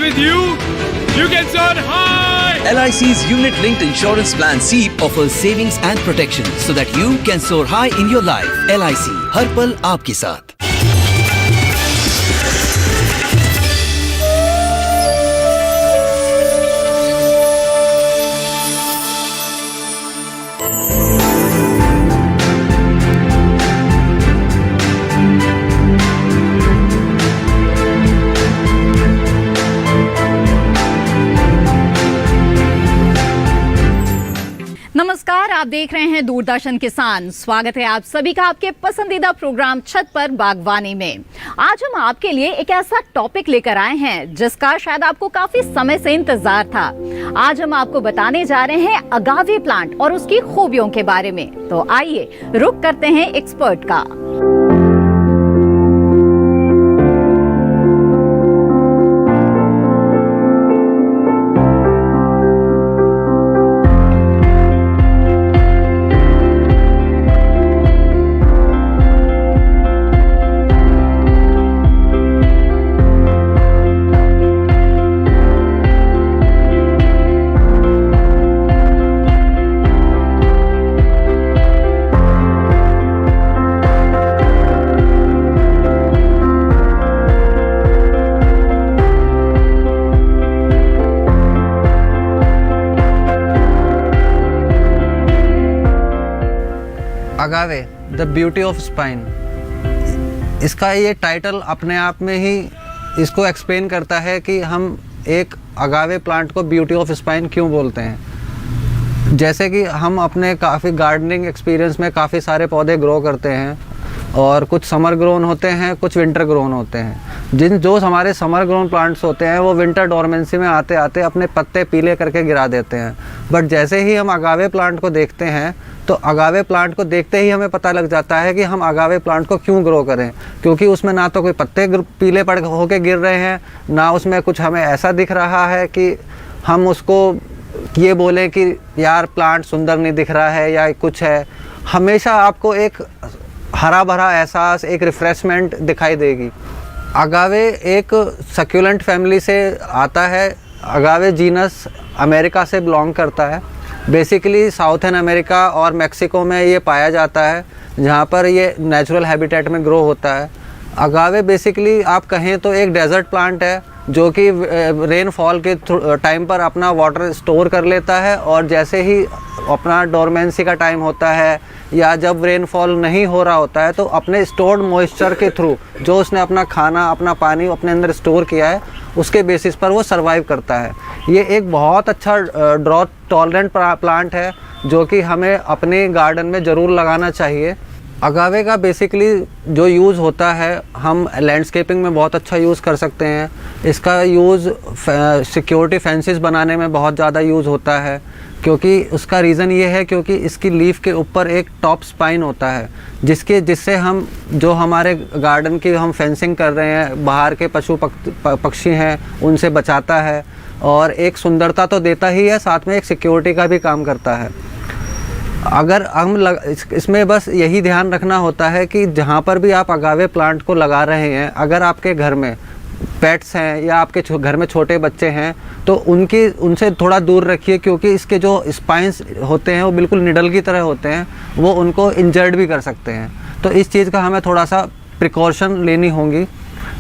with you, you can soar high. LIC's unit-linked insurance plan SEEP offers savings and protection so that you can soar high in your life. LIC, हर पल आपके साथ। नमस्कार, आप देख रहे हैं दूरदर्शन किसान। स्वागत है आप सभी का आपके पसंदीदा प्रोग्राम छत पर बागवानी में। आज हम आपके लिए एक ऐसा टॉपिक लेकर आए हैं जिसका शायद आपको काफी समय से इंतजार था। आज हम आपको बताने जा रहे हैं अगावे प्लांट और उसकी खूबियों के बारे में। तो आइए रुक करते हैं एक्सपर्ट का। अगावे द ब्यूटी ऑफ स्पाइन, इसका ये टाइटल अपने आप में ही इसको एक्सप्लेन करता है कि हम एक अगावे प्लांट को ब्यूटी ऑफ स्पाइन क्यों बोलते हैं। जैसे कि हम अपने काफ़ी गार्डनिंग एक्सपीरियंस में काफ़ी सारे पौधे ग्रो करते हैं और कुछ समर ग्रोन होते हैं, कुछ विंटर ग्रोन होते हैं। जो हमारे समर ग्रोन प्लांट्स होते हैं वो विंटर डोरमेंसी में आते आते अपने पत्ते पीले करके गिरा देते हैं। बट जैसे ही हम अगावे प्लांट को देखते हैं तो अगावे प्लांट को देखते ही हमें पता लग जाता है कि हम अगावे प्लांट को क्यों ग्रो करें, क्योंकि उसमें ना तो कोई पत्ते पीले पड़ होके गिर रहे हैं, ना उसमें कुछ हमें ऐसा दिख रहा है कि हम उसको ये बोलें कि यार प्लांट सुंदर नहीं दिख रहा है या कुछ है। हमेशा आपको एक हरा भरा एहसास, एक रिफ़्रेशमेंट दिखाई देगी। अगावे एक सक्यूलेंट फैमिली से आता है। अगावे जीनस अमेरिका से बिलोंग करता है। बेसिकली साउथर्न अमेरिका और मेक्सिको में ये पाया जाता है, जहाँ पर ये नेचुरल हैबिटेट में ग्रो होता है। अगावे बेसिकली आप कहें तो एक डेजर्ट प्लांट है जो कि रेनफॉल के टाइम पर अपना वाटर स्टोर कर लेता है, और जैसे ही अपना डोरमेंसी का टाइम होता है या जब रेनफॉल नहीं हो रहा होता है तो अपने स्टोर्ड मॉइस्चर के थ्रू जो उसने अपना खाना, अपना पानी अपने अंदर स्टोर किया है, उसके बेसिस पर वो सर्वाइव करता है। ये एक बहुत अच्छा ड्रॉट टॉलरेंट प्लांट है जो कि हमें अपने गार्डन में ज़रूर लगाना चाहिए। अगावे का बेसिकली जो यूज़ होता है, हम लैंडस्केपिंग में बहुत अच्छा यूज़ कर सकते हैं। इसका यूज़ सिक्योरिटी फेंसेस बनाने में बहुत ज़्यादा यूज़ होता है, क्योंकि उसका रीज़न ये है क्योंकि इसकी लीफ के ऊपर एक टॉप स्पाइन होता है जिससे हम जो हमारे गार्डन की हम फेंसिंग कर रहे हैं, बाहर के पशु पक्षी हैं उनसे बचाता है, और एक सुंदरता तो देता ही है, साथ में एक सिक्योरिटी का भी काम करता है। अगर हम इसमें बस यही ध्यान रखना होता है कि जहाँ पर भी आप अगावे प्लांट को लगा रहे हैं, अगर आपके घर में पेट्स हैं या आपके घर में छोटे बच्चे हैं तो उनसे थोड़ा दूर रखिए, क्योंकि इसके जो स्पाइंस होते हैं वो बिल्कुल निडल की तरह होते हैं, वो उनको इंजर्ड भी कर सकते हैं। तो इस चीज़ का हमें थोड़ा सा प्रिकॉशन लेनी होगी।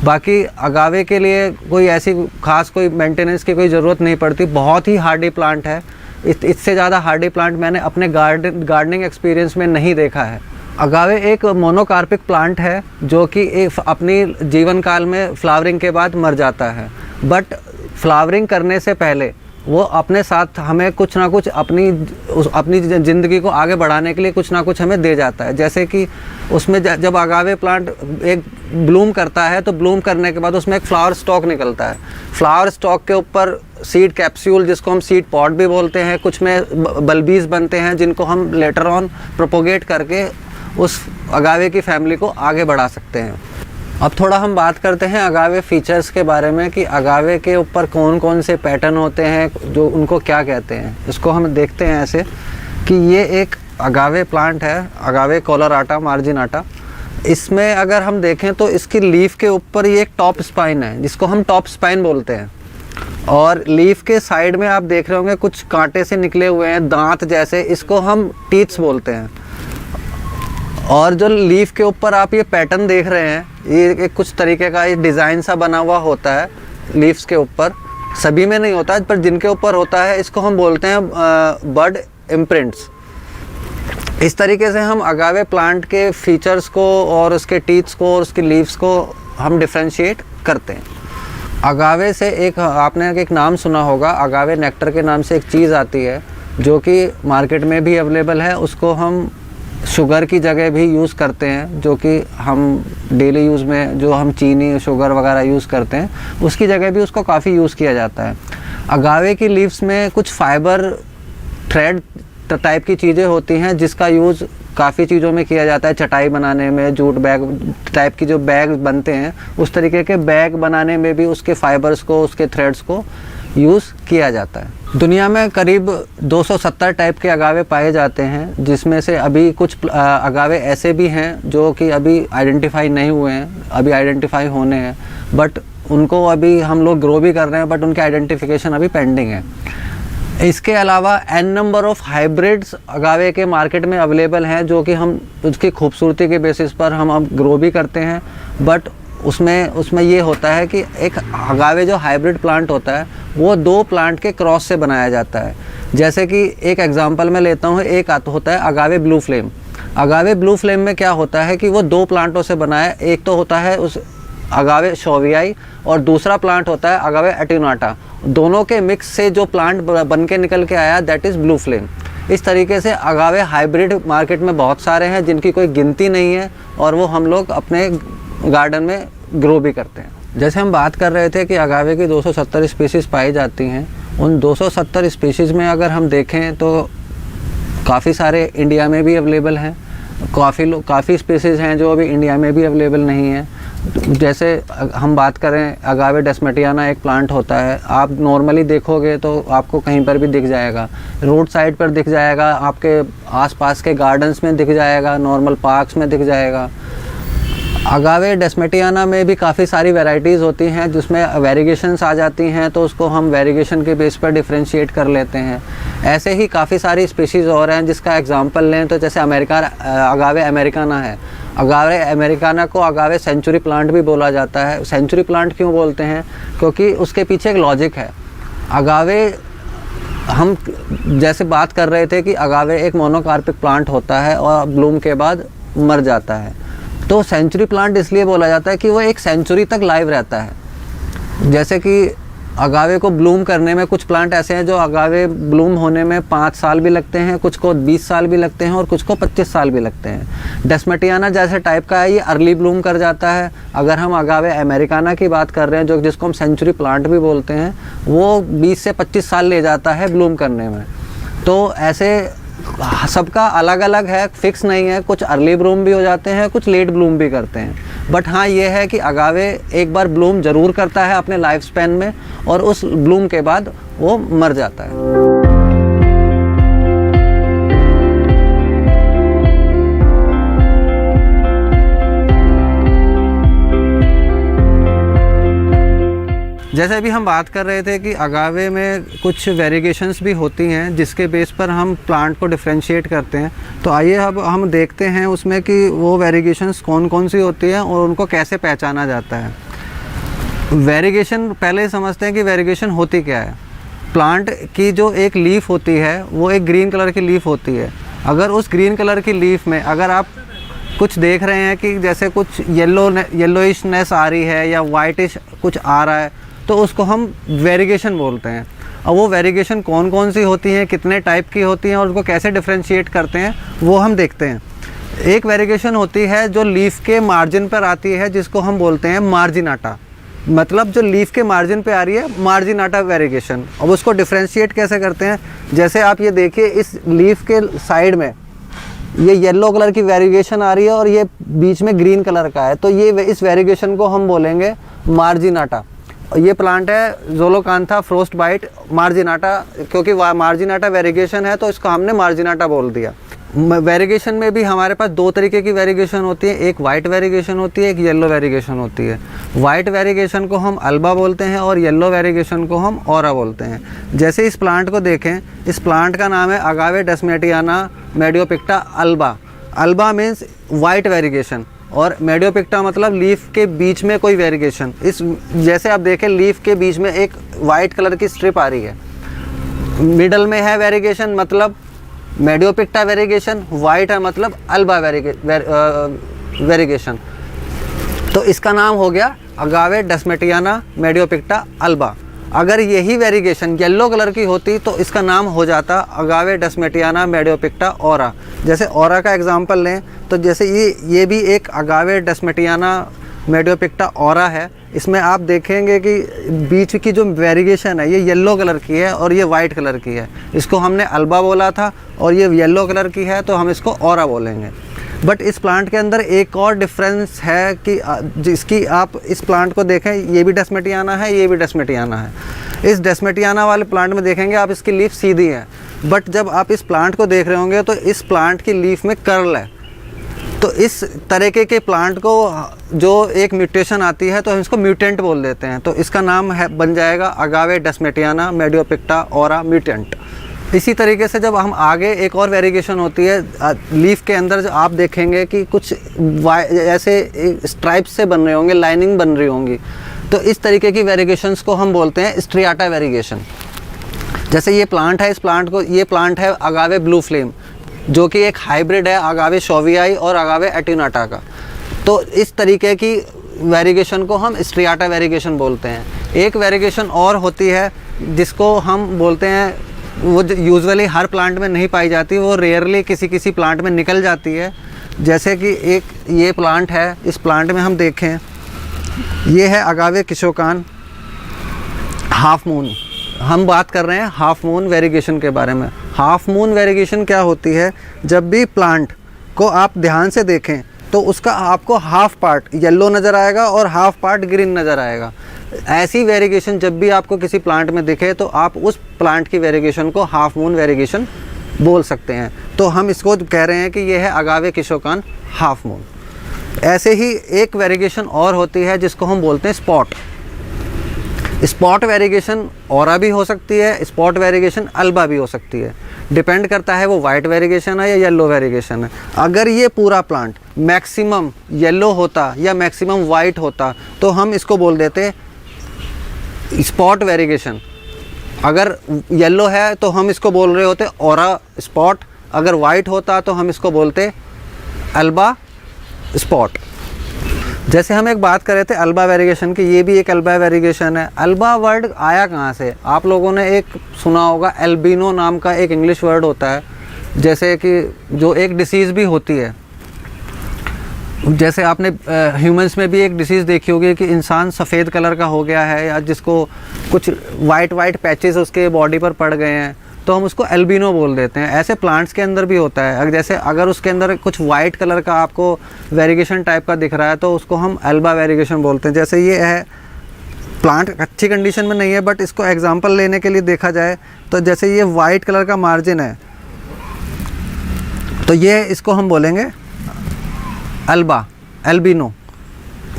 बाकी अगावे के लिए कोई ऐसी खास कोई मेंटेनेंस की कोई ज़रूरत नहीं पड़ती। बहुत ही हार्डी प्लांट है। इससे ज़्यादा हार्डी प्लांट मैंने अपने गार्डनिंग एक्सपीरियंस में नहीं देखा है। अगावे एक मोनोकार्पिक प्लांट है जो कि अपनी जीवन काल में फ्लावरिंग के बाद मर जाता है, बट फ्लावरिंग करने से पहले वो अपने साथ हमें कुछ ना कुछ अपनी ज़िंदगी को आगे बढ़ाने के लिए कुछ ना कुछ हमें दे जाता है। जैसे कि उसमें जब अगावे प्लांट एक ब्लूम करता है तो ब्लूम करने के बाद उसमें एक फ्लावर स्टॉक निकलता है। फ्लावर स्टॉक के ऊपर सीड कैप्सूल, जिसको हम सीड पॉड भी बोलते हैं, कुछ में बल्बीज बनते हैं जिनको हम लेटर ऑन प्रोपोगेट करके उस अगावे की फैमिली को आगे बढ़ा सकते हैं। अब थोड़ा हम बात करते हैं अगावे फीचर्स के बारे में कि अगावे के ऊपर कौन कौन से पैटर्न होते हैं, जो उनको क्या कहते हैं। इसको हम देखते हैं ऐसे कि ये एक अगावे प्लांट है, अगावे कोलराटा मार्जिनाटा। इसमें अगर हम देखें तो इसकी लीफ के ऊपर ये एक टॉप स्पाइन है जिसको हम टॉप स्पाइन बोलते हैं। और लीफ के साइड में आप देख रहे होंगे कुछ कांटे से निकले हुए हैं, दांत जैसे, इसको हम टीथ्स बोलते हैं। और जो लीफ के ऊपर आप ये पैटर्न देख रहे हैं, ये एक कुछ तरीके का ये डिज़ाइन सा बना हुआ होता है लीव्स के ऊपर। सभी में नहीं होता है, पर जिनके ऊपर होता है इसको हम बोलते हैं बड इम्प्रिंट्स। इस तरीके से हम अगावे प्लांट के फीचर्स को और उसके टीथ्स को और उसके लीव्स को हम डिफ्रेंशिएट करते हैं। अगावे से एक आपने एक नाम सुना होगा, अगावे नेक्टर के नाम से एक चीज़ आती है जो कि मार्केट में भी अवेलेबल है। उसको हम शुगर की जगह भी यूज़ करते हैं, जो कि हम डेली यूज़ में जो हम चीनी शुगर वगैरह यूज़ करते हैं उसकी जगह भी उसको काफ़ी यूज़ किया जाता है। अगावे की लीव्स में कुछ फाइबर थ्रेड टाइप की चीज़ें होती हैं जिसका यूज़ काफ़ी चीज़ों में किया जाता है। चटाई बनाने में, जूट बैग टाइप की जो बैग बनते हैं उस तरीके के बैग बनाने में भी उसके फाइबर्स को, उसके थ्रेड्स को यूज़ किया जाता है। दुनिया में करीब 270 टाइप के अगावे पाए जाते हैं, जिसमें से अभी कुछ अगावे ऐसे भी हैं जो कि अभी आइडेंटिफाई नहीं हुए हैं, अभी आइडेंटिफाई होने हैं, बट उनको अभी हम लोग ग्रो भी कर रहे हैं, बट उनके आइडेंटिफिकेशन अभी पेंडिंग है। इसके अलावा एन नंबर ऑफ हाइब्रिड्स अगावे के मार्केट में अवेलेबल हैं, जो कि हम उसकी खूबसूरती के बेसिस पर हम अब ग्रो भी करते हैं। बट उसमें ये होता है कि एक अगावे जो हाइब्रिड प्लांट होता है वो 2 प्लांट के क्रॉस से बनाया जाता है। जैसे कि एक एग्जांपल मैं लेता हूँ, एक होता है अगावे ब्लू फ्लेम। अगावे ब्लू फ्लेम में क्या होता है कि वो 2 प्लांटों से बना है। एक तो होता है उस अगावे शोवियाई और दूसरा प्लांट होता है अगावे एटेन्यूटा। दोनों के मिक्स से जो प्लांट बन के निकल के आया दैट इज़ ब्लू फ्लेम। इस तरीके से अगावे हाइब्रिड मार्केट में बहुत सारे हैं जिनकी कोई गिनती नहीं है, और वो हम लोग अपने गार्डन में ग्रो भी करते हैं। जैसे हम बात कर रहे थे कि अगावे की 270 स्पीशीज़ पाई जाती हैं, उन 270 स्पीशीज़ में अगर हम देखें तो काफ़ी सारे इंडिया में भी अवेलेबल हैं, काफ़ी स्पीशीज़ हैं जो अभी इंडिया में भी अवेलेबल नहीं है। जैसे हम बात करें अगावे डेस्मेटियाना एक प्लांट होता है, आप नॉर्मली देखोगे तो आपको कहीं पर भी दिख जाएगा, रोड साइड पर दिख जाएगा, आपके आसपास के गार्डन्स में दिख जाएगा, नॉर्मल पार्क्स में दिख जाएगा। अगावे डेस्मेटियाना में भी काफ़ी सारी वैरायटीज़ होती हैं जिसमें वेरिएशंस आ जाती हैं, तो उसको हम वेरिएशन के बेस पर डिफ्रेंशिएट कर लेते हैं। ऐसे ही काफ़ी सारी स्पीशीज़ और हैं, जिसका एग्जांपल लें तो जैसे अगावे अमेरिकाना है। अगावे अमेरिकाना को अगावे सेंचुरी प्लांट भी बोला जाता है। सेंचुरी प्लांट क्यों बोलते हैं? क्योंकि उसके पीछे एक लॉजिक है। अगावे हम जैसे बात कर रहे थे कि अगावे एक मोनोकार्पिक प्लांट होता है और ब्लूम के बाद मर जाता है, तो सेंचुरी प्लांट इसलिए बोला जाता है कि वो एक सेंचुरी तक लाइव रहता है। जैसे कि अगावे को ब्लूम करने में कुछ प्लांट ऐसे हैं जो अगावे ब्लूम होने में 5 साल भी लगते हैं, कुछ को 20 साल भी लगते हैं और कुछ को 25 साल भी लगते हैं। डेस्मेटियाना जैसे टाइप का है, ये अर्ली ब्लूम कर जाता है। अगर हम अगावे अमेरिकाना की बात कर रहे हैं, जो जिसको हम सेंचुरी प्लांट भी बोलते हैं, वो 20 से 25 साल ले जाता है ब्लूम करने में। तो ऐसे सबका अलग अलग है, फिक्स नहीं है। कुछ अर्ली ब्लूम भी हो जाते हैं, कुछ लेट ब्लूम भी करते हैं। बट हाँ, ये है कि अगावे एक बार ब्लूम ज़रूर करता है अपने लाइफ स्पैन में, और उस ब्लूम के बाद वो मर जाता है। जैसे अभी हम बात कर रहे थे कि अगावे में कुछ वेरिएशंस भी होती हैं जिसके बेस पर हम प्लांट को डिफ्रेंशिएट करते हैं। तो आइए अब हम देखते हैं उसमें कि वो वेरिएशंस कौन कौन सी होती हैं और उनको कैसे पहचाना जाता है। वेरिएशन पहले समझते हैं कि वेरिएशन होती क्या है। प्लांट की जो एक लीफ होती है वो एक ग्रीन कलर की लीफ होती है। अगर उस ग्रीन कलर की लीफ में अगर आप कुछ देख रहे हैं कि जैसे कुछ येलोइशनेस आ रही है या वाइटिश कुछ आ रहा है, तो उसको हम वेरिएशन बोलते हैं। अब वो वेरिएशन कौन कौन सी होती हैं, कितने टाइप की होती हैं और उसको कैसे डिफ्रेंशिएट करते हैं, वो हम देखते हैं। एक वेरिएशन होती है जो लीफ के मार्जिन पर आती है, जिसको हम बोलते हैं मार्जिनाटा। मतलब जो लीफ के मार्जिन पे आ रही है, मार्जिनाटा वेरिएशन। अब उसको डिफ्रेंशिएट कैसे करते हैं? जैसे आप ये देखिए, इस लीफ के साइड में ये येलो कलर की वेरिएशन आ रही है और ये बीच में ग्रीन कलर का है, तो ये इस वेरिएशन को हम बोलेंगे मार्जिनाटा। ये प्लांट है ज़ोलोकांथा फ्रोस्टबाइट मार्जिनाटा, क्योंकि मार्जिनाटा वेरिएशन है तो इसको हमने मार्जिनाटा बोल दिया। वेरिगेशन में भी हमारे पास दो तरीके की वेरिगेशन होती है, एक वाइट वेरिगेशन होती है, एक येलो वेरिगेशन होती है। वाइट वेरिगेशन को हम अल्बा बोलते हैं और येलो वेरिगेशन को हम ऑरा बोलते हैं। जैसे इस प्लांट को देखें, इस प्लांट का नाम है अगावे डेस्मेटियाना मेडियोपिक्टा अल्बा। अल्बा मीन्स वाइट वेरिगेशन और मेडियोपिक्टा मतलब लीफ के बीच में कोई वेरिगेशन। इस जैसे आप देखें लीफ के बीच में एक वाइट कलर की स्ट्रिप आ रही है, मिडल में है वेरिगेशन मतलब मेडियोपिक्टा वेरिगेशन, वाइट है मतलब अल्बा वेरिगेशन। तो इसका नाम हो गया अगावे डेस्मेटियाना मेडियोपिक्टा अल्बा। अगर यही वेरिगेशन येलो कलर की होती तो इसका नाम हो जाता अगावे डेस्मेटियाना मेडियोपिक्टा ऑरा। जैसे ऑरा का एग्जांपल लें तो जैसे ये भी एक अगावे डेस्मेटियाना मेडियोपिक्टा ऑरा है। इसमें आप देखेंगे कि बीच की जो वेरिगेशन है ये येलो कलर की है और ये वाइट कलर की है। इसको हमने अल्बा बोला था और ये येलो कलर की है तो हम इसको ऑरा बोलेंगे। बट इस प्लांट के अंदर एक और डिफरेंस है कि जिसकी आप इस प्लांट को देखें, ये भी डेस्मेटियाना है, ये भी डेस्मेटियाना है। इस डेस्मेटियाना वाले प्लांट में देखेंगे आप इसकी लीफ सीधी है, बट जब आप इस प्लांट को देख रहे होंगे तो इस प्लांट की लीफ में कर्ल है। तो इस तरीके के प्लांट को जो एक म्यूटेशन आती है तो हम इसको म्यूटेंट बोल देते हैं। तो इसका नाम है बन जाएगा अगावे डेस्मेटियाना मेडियोपिक्टा ऑरा म्यूटेंट। इसी तरीके से जब हम आगे एक और वेरिगेशन होती है लीफ के अंदर, जो आप देखेंगे कि कुछ ऐसे स्ट्राइप्स से बन रहे होंगे, लाइनिंग बन रही होंगी, तो इस तरीके की वेरिगेशंस को हम बोलते हैं स्ट्रियाटा वेरिगेशन। जैसे ये प्लांट है, इस प्लांट को, ये प्लांट है अगावे ब्लू फ्लेम जो कि एक हाइब्रिड है अगावे शोवियाई और अगावे एटिनाटा का। तो इस तरीके की वेरिगेशन को हम स्ट्रियाटा वेरिगेशन बोलते हैं। एक वेरिगेशन और होती है जिसको हम बोलते हैं, वो यूजुअली हर प्लांट में नहीं पाई जाती, वो रेयरली किसी प्लांट में निकल जाती है। जैसे कि एक ये प्लांट है, इस प्लांट में हम देखें, ये है अगावे किशोकान हाफ मून। हम बात कर रहे हैं हाफ मून वेरिगेशन के बारे में। हाफ मून वेरिगेशन क्या होती है? जब भी प्लांट को आप ध्यान से देखें तो उसका आपको हाफ पार्ट येलो नज़र आएगा और हाफ पार्ट ग्रीन नज़र आएगा। ऐसी वेरिगेशन जब भी आपको किसी प्लांट में दिखे तो आप उस प्लांट की वेरिगेशन को हाफ मून वेरिगेशन बोल सकते हैं। तो हम इसको कह रहे हैं कि यह है अगावे किशोकान हाफ मून। ऐसे ही एक वेरिगेशन और होती है जिसको हम बोलते हैं स्पॉट। स्पॉट वेरिगेशन ऑरा भी हो सकती है, स्पॉट वेरिगेशन अल्बा भी हो सकती है। डिपेंड करता है वो वाइट वेरिगेशन है या येलो वेरिगेशन है। अगर ये पूरा प्लांट मैक्सिमम येलो होता या मैक्सिमम वाइट होता तो हम इसको बोल देते स्पॉट वेरिगेशन। अगर येलो है तो हम इसको बोल रहे होते ऑरा स्पॉट, अगर वाइट होता तो हम इसको बोलते अल्बा स्पॉट। जैसे हम एक बात कर रहे थे अल्बा वेरिगेशन की, ये भी एक अल्बा वेरिगेशन है। अल्बा वर्ड आया कहाँ से? आप लोगों ने एक सुना होगा एल्बिनो नाम का एक इंग्लिश वर्ड होता है, जैसे कि जो एक डिसीज़ भी होती है। जैसे आपने ह्यूमंस में भी एक डिसीज़ देखी होगी कि इंसान सफ़ेद कलर का हो गया है या जिसको कुछ वाइट पैचेस उसके बॉडी पर पड़ गए हैं तो हम उसको एल्बिनो बोल देते हैं। ऐसे प्लांट्स के अंदर भी होता है। जैसे अगर उसके अंदर कुछ वाइट कलर का आपको वेरिगेशन टाइप का दिख रहा है तो उसको हम एल्बा वेरिगेशन बोलते हैं। जैसे ये है प्लांट अच्छी कंडीशन में नहीं है, बट इसको एग्जांपल लेने के लिए देखा जाए तो जैसे ये वाइट कलर का मार्जिन है तो ये इसको हम बोलेंगे अल्बा एल्बिनो।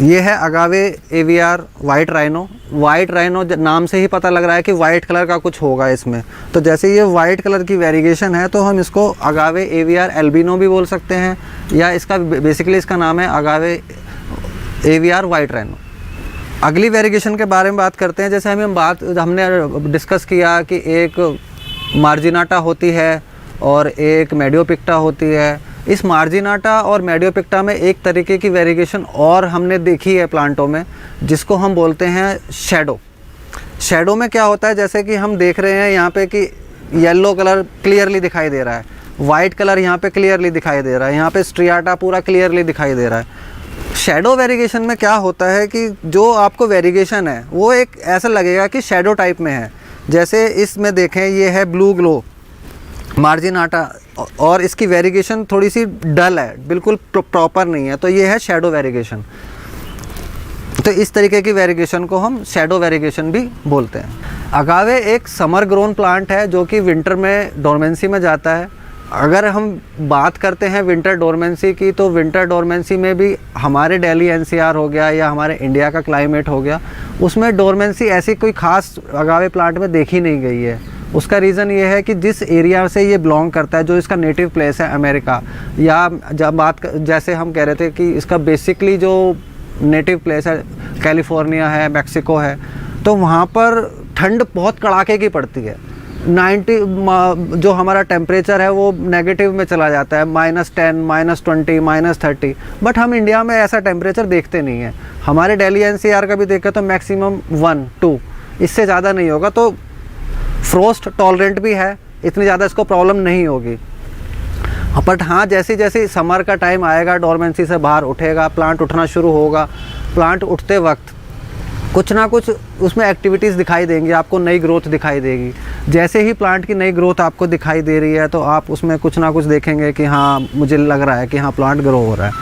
ये है अगावे एवीआर वाइट राइनो। वाइट राइनो नाम से ही पता लग रहा है कि वाइट कलर का कुछ होगा इसमें। तो जैसे ये वाइट कलर की वेरिगेशन है तो हम इसको अगावे एवीआर एल्बिनो भी बोल सकते हैं, या इसका बेसिकली इसका नाम है अगावे एवीआर वाइट राइनो। अगली वेरिगेशन के बारे में बात करते हैं। जैसे हमने डिस्कस किया कि एक मार्जिनाटा होती है और एक मेडियोपिक्टा होती है। इस मार्जिनाटा और मेडियोपिक्टा में एक तरीके की वेरिगेशन और हमने देखी है प्लांटों में, जिसको हम बोलते हैं शैडो। शैडो में क्या होता है, जैसे कि हम देख रहे हैं यहाँ पे कि येलो कलर क्लियरली दिखाई दे रहा है, वाइट कलर यहाँ पे क्लियरली दिखाई दे रहा है, यहाँ पे स्ट्रियाटा पूरा क्लियरली दिखाई दे रहा है। शैडो वेरिगेशन में क्या होता है कि जो आपको वेरिगेशन है वो एक ऐसा लगेगा कि शैडो टाइप में है। जैसे इसमें देखें, ये है ब्लू ग्लो मार्जिनाटा और इसकी वेरिगेशन थोड़ी सी डल है, बिल्कुल प्रॉपर नहीं है, तो ये है शैडो वेरिगेशन। तो इस तरीके की वेरिगेशन को हम शैडो वेरिगेशन भी बोलते हैं। अगावे एक समर ग्रोन प्लांट है जो कि विंटर में डोरमेंसी में जाता है। अगर हम बात करते हैं विंटर डोरमेंसी की, तो विंटर डोरमेंसी में भी हमारे दिल्ली एनसीआर हो गया या हमारे इंडिया का क्लाइमेट हो गया, उसमें डोरमेंसी ऐसी कोई ख़ास अगावे प्लांट में देखी नहीं गई है। उसका रीज़न ये है कि जिस एरिया से ये बिलोंग करता है, जो इसका नेटिव प्लेस है अमेरिका, या जब जैसे हम कह रहे थे कि इसका बेसिकली जो नेटिव प्लेस है कैलिफोर्निया है, मैक्सिको है, तो वहाँ पर ठंड बहुत कड़ाके की पड़ती है। 90 जो हमारा टेम्परेचर है वो नेगेटिव में चला जाता है, -10, -20, -30। बट हम इंडिया में ऐसा टेम्परेचर देखते नहीं है। हमारे दिल्ली एनसीआर का भी देखें तो मैक्सिमम 1, 2, इससे ज़्यादा नहीं होगा। तो फ्रोस्ट टॉलरेंट भी है, इतनी ज़्यादा इसको प्रॉब्लम नहीं होगी। बट हाँ, जैसे जैसे समर का टाइम आएगा, डोरमेंसी से बाहर उठेगा, प्लांट उठना शुरू होगा। प्लांट उठते वक्त कुछ ना कुछ उसमें एक्टिविटीज़ दिखाई देंगी, आपको नई ग्रोथ दिखाई देगी। जैसे ही प्लांट की नई ग्रोथ आपको दिखाई दे रही है, तो आप उसमें कुछ ना कुछ देखेंगे कि हाँ, मुझे लग रहा है कि हाँ, प्लांट ग्रो हो रहा है।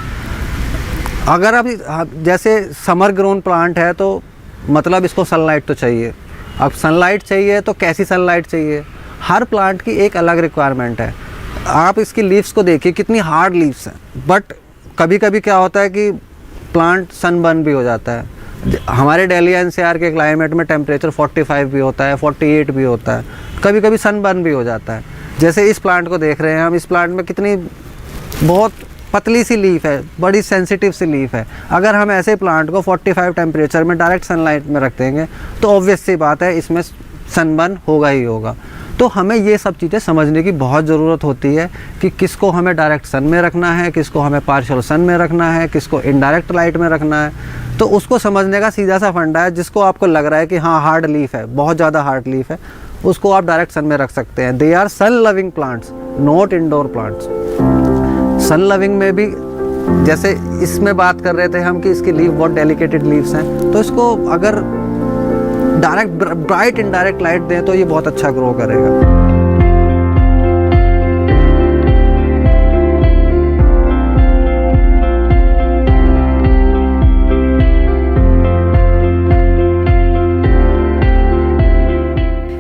अगर अभी जैसे समर ग्रोन प्लांट है, तो मतलब इसको सनलाइट तो चाहिए। अब सनलाइट चाहिए तो कैसी सनलाइट चाहिए? हर प्लांट की एक अलग रिक्वायरमेंट है। आप इसकी लीव्स को देखिए, कितनी हार्ड लीव्स हैं। बट कभी कभी क्या होता है कि प्लांट सनबर्न भी हो जाता है। हमारे दिल्ली एनसीआर के क्लाइमेट में टेम्परेचर 45 भी होता है, 48 भी होता है, कभी कभी सनबर्न भी हो जाता है। जैसे इस प्लांट को देख रहे हैं हम, इस प्लांट में कितनी बहुत पतली सी लीफ है, बड़ी सेंसिटिव सी लीफ है। अगर हम ऐसे प्लांट को 45 टेम्परेचर में डायरेक्ट सनलाइट में रख देंगे, तो ऑब्वियस सी बात है इसमें सनबर्न होगा ही होगा। तो हमें ये सब चीज़ें समझने की बहुत ज़रूरत होती है कि किसको हमें डायरेक्ट सन में रखना है, किसको हमें पार्शियल सन में रखना है, किसको इनडायरेक्ट लाइट में रखना है। तो उसको समझने का सीधा सा फंडा है। जिसको आपको लग रहा है कि हाँ, हार्ड लीफ है, बहुत ज़्यादा हार्ड लीफ है, उसको आप डायरेक्ट सन में रख सकते हैं। They are sun loving plants, not indoor plants. Sun loving में भी जैसे इसमें बात कर रहे थे हम कि इसकी लीफ बहुत डेलिकेटेड लीव्स हैं, तो इसको अगर डायरेक्ट ब्राइट इनडायरेक्ट लाइट दें तो ये बहुत अच्छा ग्रो करेगा।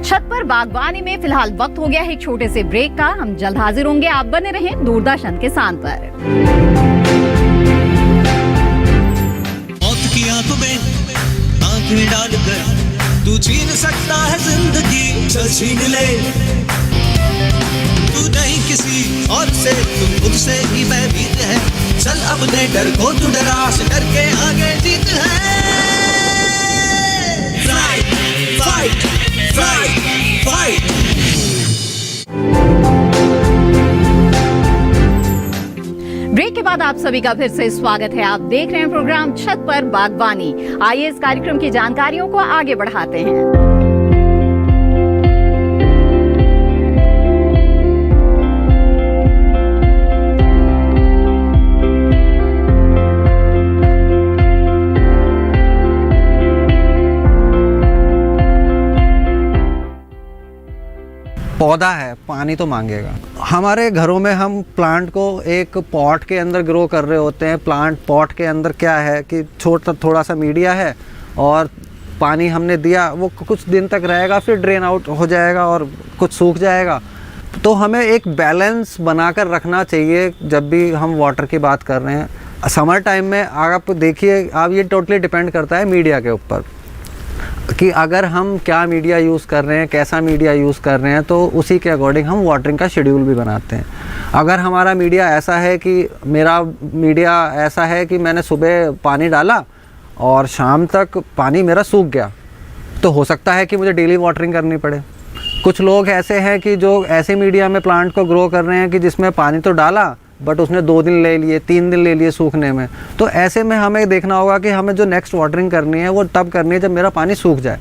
छत पर बागवानी में फिलहाल वक्त हो गया है एक छोटे से ब्रेक का। हम जल्द हाजिर होंगे, आप बने रहें दूरदर्शन किसान पर। मौत की आंख में आंखें डालकर तू छीन सकता है जिंदगी, चल छीन ले। तू नहीं किसी और से, तू खुद से ही भयभीत है। चल अपने डर को तू डरा से डर के आगे जीत है। Fight fight fight fight. Break के बाद आप सभी का फिर से स्वागत है। आप देख रहे हैं प्रोग्राम छत पर बागवानी। आइए इस कार्यक्रम की जानकारियों को आगे बढ़ाते हैं। पौधा है, पानी तो मांगेगा। हमारे घरों में हम प्लांट को एक पॉट के अंदर ग्रो कर रहे होते हैं। प्लांट पॉट के अंदर क्या है कि थोड़ा सा मीडिया है और पानी हमने दिया, वो कुछ दिन तक रहेगा, फिर ड्रेन आउट हो जाएगा और कुछ सूख जाएगा। तो हमें एक बैलेंस बनाकर रखना चाहिए जब भी हम वाटर की बात कर रहे हैं। समर टाइम में आप देखिए, आप ये टोटली डिपेंड करता है मीडिया के ऊपर कि अगर हम क्या मीडिया यूज़ कर रहे हैं, कैसा मीडिया यूज़ कर रहे हैं, तो उसी के अकॉर्डिंग हम वाटरिंग का शेड्यूल भी बनाते हैं। अगर हमारा मीडिया ऐसा है कि मेरा मीडिया ऐसा है कि मैंने सुबह पानी डाला और शाम तक पानी मेरा सूख गया, तो हो सकता है कि मुझे डेली वाटरिंग करनी पड़े। कुछ लोग ऐसे हैं कि जो ऐसे मीडिया में प्लांट को ग्रो कर रहे हैं कि जिसमें पानी तो डाला बट उसने 2 दिन ले लिए, 3 दिन ले लिए सूखने में। तो ऐसे में हमें देखना होगा कि हमें जो नेक्स्ट वाटरिंग करनी है वो तब करनी है जब मेरा पानी सूख जाए।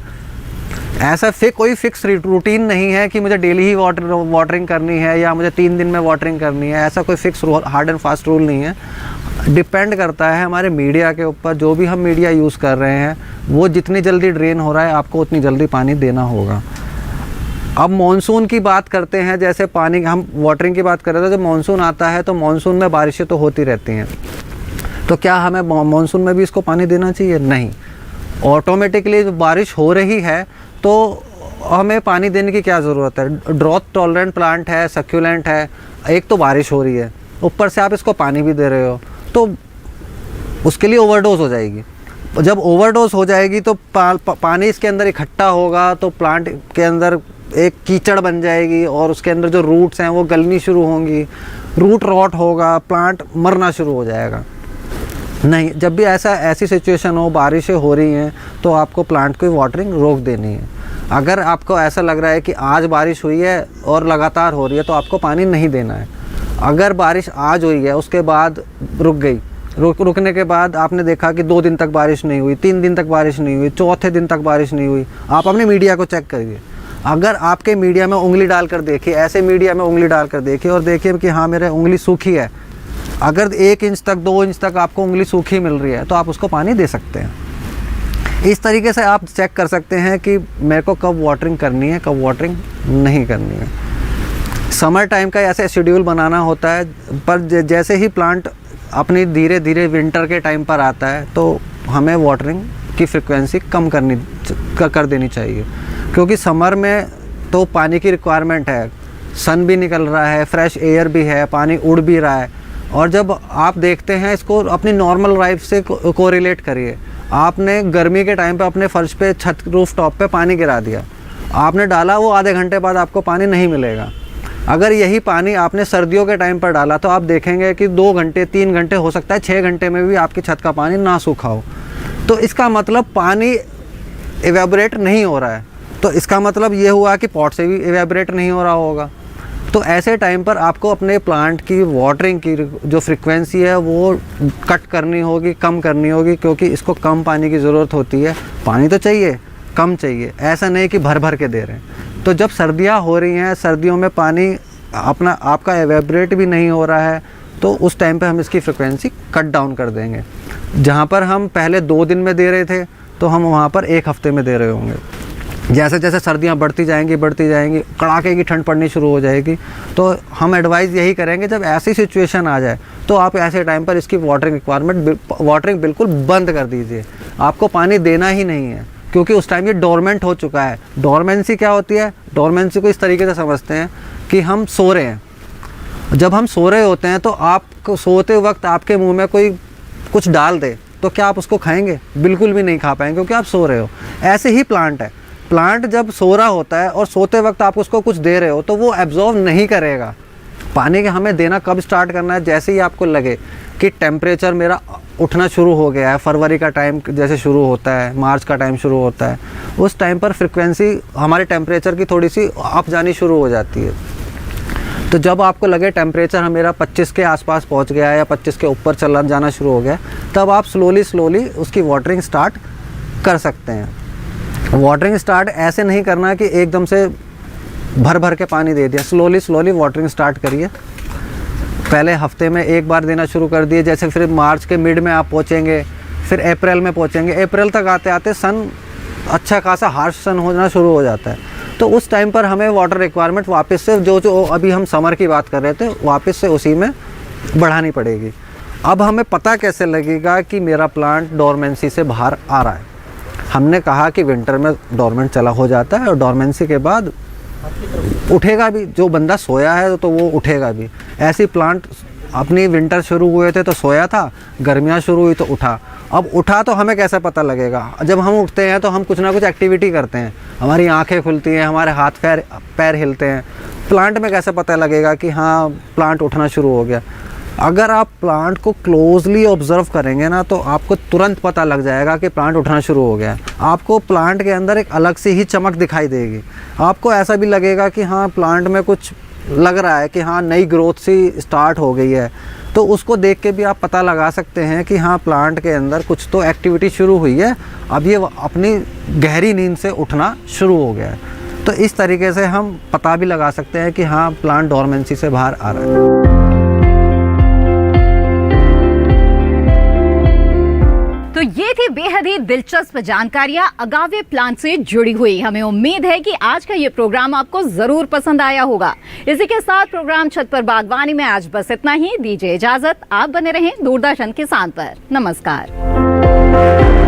ऐसा कोई फिक्स रूटीन नहीं है कि मुझे डेली ही वाटरिंग करनी है या मुझे 3 दिन में वाटरिंग करनी है। ऐसा कोई fix hard and fast rule नहीं है। डिपेंड करता है हमारे मीडिया के ऊपर। जो भी हम मीडिया यूज़ कर रहे हैं वो जितनी जल्दी ड्रेन हो रहा है, आपको उतनी जल्दी पानी देना होगा। अब मॉनसून की बात करते हैं, जैसे पानी हम वाटरिंग की बात कर रहे थे। जब मॉनसून आता है तो मॉनसून में बारिशें तो होती रहती हैं, तो क्या हमें मॉनसून में भी इसको पानी देना चाहिए? नहीं। ऑटोमेटिकली जब बारिश हो रही है तो हमें पानी देने की क्या ज़रूरत है? ड्रॉट टॉलरेंट प्लांट है, सक्यूलेंट है, एक तो बारिश हो रही है, ऊपर से आप इसको पानी भी दे रहे हो, तो उसके लिए ओवरडोज हो जाएगी। जब ओवरडोज हो जाएगी तो पानी इसके अंदर इकट्ठा होगा तो प्लांट के अंदर एक कीचड़ बन जाएगी और उसके अंदर जो रूट्स हैं वो गलनी शुरू होंगी, रूट रॉट होगा, प्लांट मरना शुरू हो जाएगा। नहीं, जब भी ऐसी सिचुएशन हो, बारिशें हो रही हैं, तो आपको प्लांट की वाटरिंग रोक देनी है। अगर आपको ऐसा लग रहा है कि आज बारिश हुई है और लगातार हो रही है तो आपको पानी नहीं देना है। अगर बारिश आज हुई है, उसके बाद रुक गई, रुकने के बाद आपने देखा कि 2 दिन तक बारिश नहीं हुई, 3 दिन तक बारिश नहीं हुई, चौथे दिन तक बारिश नहीं हुई, आप अपने मीडिया को चेक करिए। अगर आपके मीडिया में उंगली डालकर देखिए, ऐसे मीडिया में उंगली डालकर देखिए और देखिए कि हाँ मेरे उंगली सूखी है, अगर 1 इंच तक 2 इंच तक आपको उंगली सूखी मिल रही है तो आप उसको पानी दे सकते हैं। इस तरीके से आप चेक कर सकते हैं कि मेरे को कब वाटरिंग करनी है, कब वाटरिंग नहीं करनी है। समर टाइम का ऐसे शेड्यूल बनाना होता है, पर जैसे ही प्लांट अपनी धीरे धीरे विंटर के टाइम पर आता है तो हमें वाटरिंग की फ्रिक्वेंसी कम कर देनी चाहिए, क्योंकि समर में तो पानी की रिक्वायरमेंट है, सन भी निकल रहा है, फ्रेश एयर भी है, पानी उड़ भी रहा है। और जब आप देखते हैं इसको अपनी नॉर्मल लाइफ से कोरिलेट करिए, आपने गर्मी के टाइम पे अपने फर्श पे, छत, रूफ टॉप पे पानी गिरा दिया, आपने डाला, वो आधे घंटे बाद आपको पानी नहीं मिलेगा। अगर यही पानी आपने सर्दियों के टाइम पर डाला तो आप देखेंगे कि 2 घंटे, 3 घंटे, हो सकता है 6 घंटे में भी आपकी छत का पानी ना सूखा हो। तो इसका मतलब पानी इवेपोरेट नहीं हो रहा है, तो इसका मतलब ये हुआ कि पॉट से भी इवेपोरेट नहीं हो रहा होगा। तो ऐसे टाइम पर आपको अपने प्लांट की वाटरिंग की जो फ्रिक्वेंसी है वो कट करनी होगी, कम करनी होगी, क्योंकि इसको कम पानी की ज़रूरत होती है। पानी तो चाहिए, कम चाहिए, ऐसा नहीं कि भर भर के दे रहे हैं। तो जब सर्दियाँ हो रही हैं, सर्दियों में पानी आपका एवेपोरेट भी नहीं हो रहा है, तो उस टाइम पे हम इसकी फ्रिक्वेंसी कट डाउन कर देंगे। जहाँ पर हम पहले 2 दिन में दे रहे थे तो हम वहाँ पर 1 हफ्ते में दे रहे होंगे। जैसे जैसे सर्दियाँ बढ़ती जाएंगी, कड़ाके की ठंड पड़नी शुरू हो जाएगी, तो हम एडवाइस यही करेंगे, जब ऐसी सिचुएशन आ जाए तो आप ऐसे टाइम पर इसकी वाटरिंग बिल्कुल बंद कर दीजिए। आपको पानी देना ही नहीं है, क्योंकि उस टाइम ये डोरमेंट हो चुका है। डोरमेंसी क्या होती है? डोरमेंसी को इस तरीके से समझते हैं कि हम सो रहे हैं। जब हम सो रहे होते हैं तो आपको सोते वक्त आपके मुँह में कोई कुछ डाल दे तो क्या आप उसको खाएंगे? बिल्कुल भी नहीं खा पाएंगे, क्योंकि आप सो रहे हो। ऐसे ही प्लांट है, प्लांट जब सो रहा होता है और सोते वक्त आप उसको कुछ दे रहे हो तो वो एब्जॉर्ब नहीं करेगा। पानी का हमें देना कब स्टार्ट करना है? जैसे ही आपको लगे कि टेम्परेचर मेरा उठना शुरू हो गया है, फरवरी का टाइम जैसे शुरू होता है, मार्च का टाइम शुरू होता है, उस टाइम पर फ्रिक्वेंसी हमारे टेम्परेचर की थोड़ी सी अप जानी शुरू हो जाती है। तो जब आपको लगे टेम्परेचर मेरा 25 के आसपास पहुंच गया है या 25 के ऊपर चला जाना शुरू हो गया, तब आप स्लोली उसकी वाटरिंग स्टार्ट कर सकते हैं। वाटरिंग स्टार्ट ऐसे नहीं करना कि एकदम से भर भर के पानी दे दिया, स्लोली वाटरिंग स्टार्ट करिए। पहले हफ्ते में 1 बार देना शुरू कर दिए, जैसे फिर मार्च के मिड में आप पहुँचेंगे, फिर अप्रैल में पहुँचेंगे। अप्रैल तक आते आते सन अच्छा खासा हार्श सन होना शुरू हो जाता है। तो उस टाइम पर हमें वाटर रिक्वायरमेंट वापस से जो अभी हम समर की बात कर रहे थे, वापस से उसी में बढ़ानी पड़ेगी। अब हमें पता कैसे लगेगा कि मेरा प्लांट डोरमेंसी से बाहर आ रहा है? हमने कहा कि विंटर में डोरमेंट चला हो जाता है और डोरमेंसी के बाद उठेगा भी। जो बंदा सोया है तो वो उठेगा भी। ऐसी प्लांट अपनी विंटर शुरू हुए थे तो सोया था, गर्मियाँ शुरू हुई तो उठा। अब उठा तो हमें कैसे पता लगेगा? जब हम उठते हैं तो हम कुछ ना कुछ एक्टिविटी करते हैं, हमारी आंखें खुलती हैं, हमारे हाथ पैर हिलते हैं। प्लांट में कैसे पता लगेगा कि हाँ प्लांट उठना शुरू हो गया? अगर आप प्लांट को क्लोजली ऑब्जर्व करेंगे ना तो आपको तुरंत पता लग जाएगा कि प्लांट उठना शुरू हो गया। आपको प्लांट के अंदर एक अलग सी ही चमक दिखाई देगी। आपको ऐसा भी लगेगा कि हाँ प्लांट में कुछ लग रहा है कि हाँ नई ग्रोथ सी स्टार्ट हो गई है। तो उसको देख के भी आप पता लगा सकते हैं कि हाँ प्लांट के अंदर कुछ तो एक्टिविटी शुरू हुई है, अब ये अपनी गहरी नींद से उठना शुरू हो गया है। तो इस तरीके से हम पता भी लगा सकते हैं कि हाँ प्लांट डोरमेंसी से बाहर आ रहा है। तो ये थी बेहद ही दिलचस्प जानकारियां अगावे प्लांट से जुड़ी हुई। हमें उम्मीद है कि आज का ये प्रोग्राम आपको जरूर पसंद आया होगा। इसी के साथ प्रोग्राम छत पर बागवानी में आज बस इतना ही। दीजिए इजाजत, आप बने रहें दूरदर्शन किसान पर। नमस्कार।